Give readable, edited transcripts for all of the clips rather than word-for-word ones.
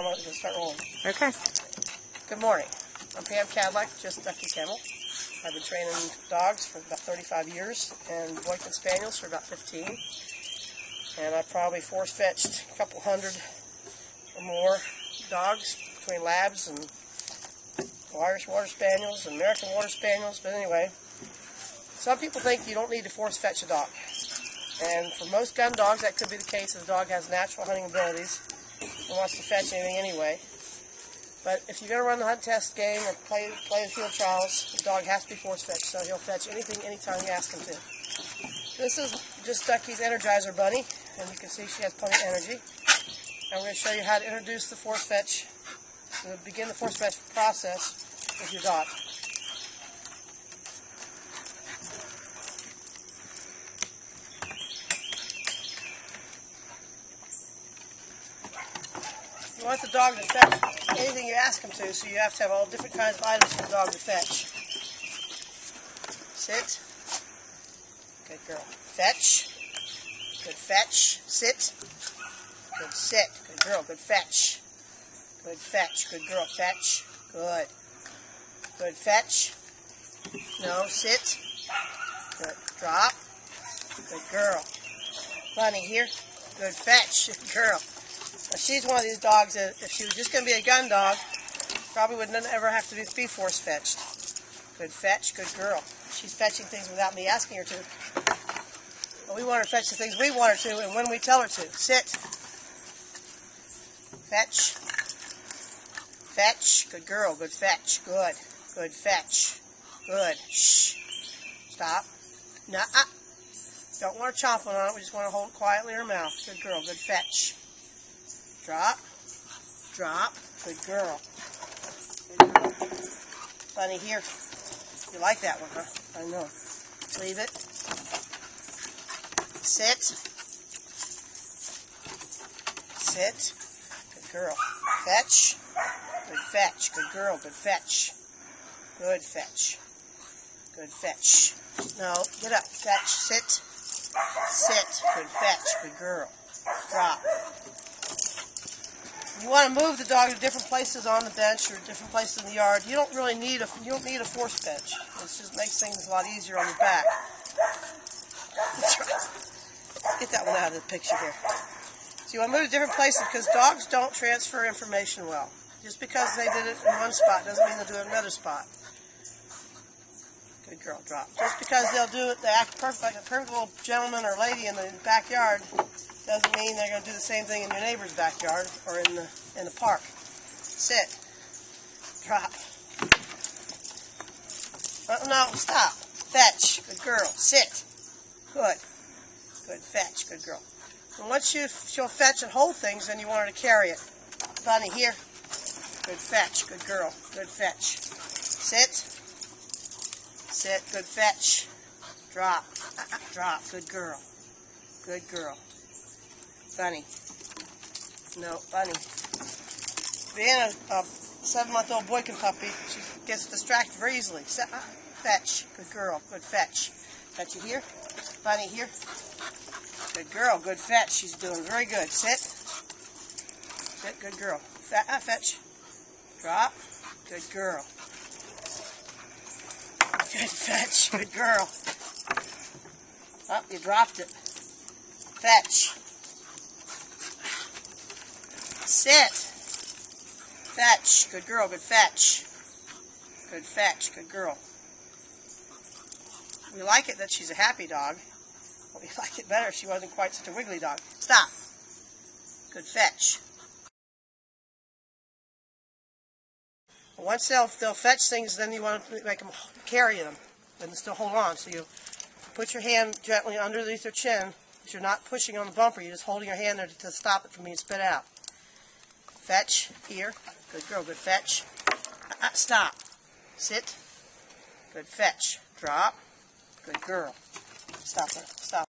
I'm going to start rolling. Okay. Good morning. I'm Pam Kadlec, just Ducky Kennel. I've been training dogs for about 35 years and Boykin Spaniels for about 15. And I've probably force-fetched a couple hundred or more dogs between Labs and Irish Water Spaniels and American Water Spaniels. But anyway, some people think you don't need to force-fetch a dog. And for most gun dogs, that could be the case if the dog has natural hunting abilities and wants to fetch anything anyway. But if you're going to run the hunt test game or play the field trials, the dog has to be force-fetched, so he'll fetch anything anytime you ask him to. This is just Ducky's Energizer Bunny, and you can see she has plenty of energy. I'm going to show you how to introduce the force-fetch, begin the force-fetch process with your dog. You want the dog to fetch anything you ask him to, so you have to have all different kinds of items for the dog to fetch. Sit. Good girl. Fetch. Good fetch. Sit. Good sit. Good girl. Good fetch. Good fetch. Good girl. Fetch. Good. Good fetch. No. Sit. Good. Drop. Good girl. Bunny here. Good fetch. Good girl. Now, she's one of these dogs that if she was just going to be a gun dog, probably would never ever have to be force fetched. Good fetch, good girl. She's fetching things without me asking her to. But we want her to fetch the things we want her to and when we tell her to. Sit. Fetch. Fetch. Good girl. Good fetch. Good. Good fetch. Good. Shh. Stop. Nuh-uh. Don't want her chomping on it. We just want to hold it quietly in her mouth. Good girl. Good fetch. Drop. Drop. Good girl. Good girl. Bunny here. You like that one, huh? I know. Leave it. Sit. Sit. Good girl. Fetch. Good fetch. Good girl. Good fetch. Good fetch. Good fetch. No, get up. Fetch. Sit. Sit. Good fetch. Good girl. Drop. You want to move the dog to different places on the bench or different places in the yard. You don't really need a force fetch. It just makes things a lot easier on your back. Get that one out of the picture here. So you want to move to different places because dogs don't transfer information well. Just because they did it in one spot doesn't mean they'll do it in another spot. Good girl, drop. Just because they act perfect like a perfect little gentleman or lady in the backyard doesn't mean they're going to do the same thing in your neighbor's backyard or in the park. Sit. Drop. No, stop. Fetch. Good girl. Sit. Good. Good fetch. Good girl. And once she'll fetch and hold things, then you want her to carry it. Bunny here. Good fetch. Good girl. Good fetch. Sit. Sit. Good fetch. Drop. Drop. Good girl. Good girl. Bunny. No, Bunny. Being a 7-month-old Boykin puppy, she gets distracted very easily. Fetch. Good girl. Good fetch. Fetch you here. Bunny here. Good girl. Good fetch. She's doing very good. Sit. Sit. Good girl. Fetch. Drop. Good girl. Good fetch. Good girl. Oh, you dropped it. Fetch. Sit. Fetch. Good girl. Good fetch. Good fetch. Good girl. We like it that she's a happy dog. But we like it better if she wasn't quite such a wiggly dog. Stop. Good fetch. Once they'll fetch things, then you want to make them carry them and still hold on. So you put your hand gently underneath their chin, but you're not pushing on the bumper. You're just holding your hand there to stop it from being spit out. Fetch. Here. Good girl. Good fetch. Stop. Sit. Good fetch. Drop. Good girl. Stop her. Stop.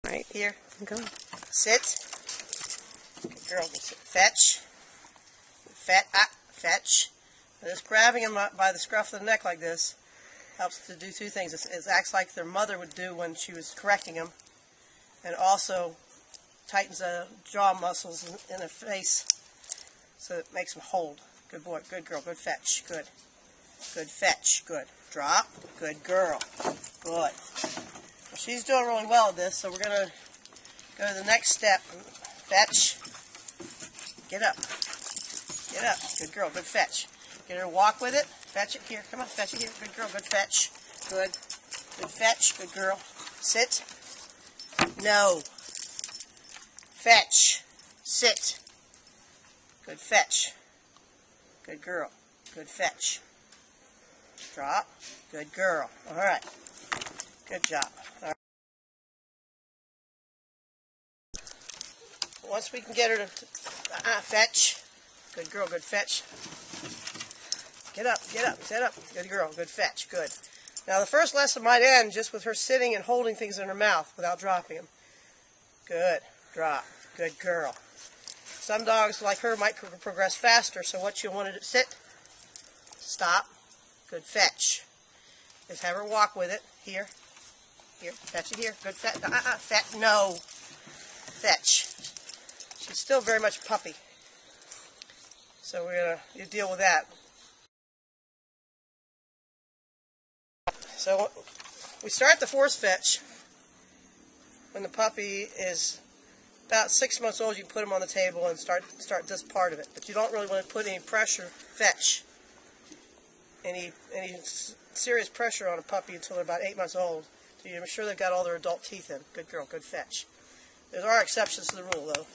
Right here. Go. Sit. Good girl. Good sit. Fetch. Fetch. Just grabbing him by the scruff of the neck like this helps to do two things. It acts like their mother would do when she was correcting him, and also tightens the jaw muscles in the face, so it makes them hold. Good boy, good girl, good fetch, good. Good fetch, good. Drop, good girl, good. Well, she's doing really well at this, so we're going to go to the next step. Fetch. Get up. Get up. Good girl, good fetch. Get her to walk with it. Fetch it here. Come on, fetch it here. Good girl, good fetch. Good. Good fetch, good girl. Sit. No. Fetch. Sit. Good fetch. Good girl. Good fetch. Drop. Good girl. All right. Good job. All right. Once we can get her to fetch. Good girl. Good fetch. Get up. Get up. Sit up. Good girl. Good fetch. Good. Now the first lesson might end just with her sitting and holding things in her mouth without dropping them. Good. Drop. Good girl. Some dogs like her might progress faster, so what you want to sit, stop, good fetch. Just have her walk with it. Here. Here. Fetch it here. Good fetch. Fetch. No. Fetch. She's still very much puppy. So we're going to deal with that. So we start the force fetch when the puppy is about 6 months old. You can put him on the table and start this part of it. But you don't really want to put any pressure, fetch, any serious pressure on a puppy until they're about 8 months old. So you're sure they've got all their adult teeth in. Good girl, good fetch. There are exceptions to the rule, though.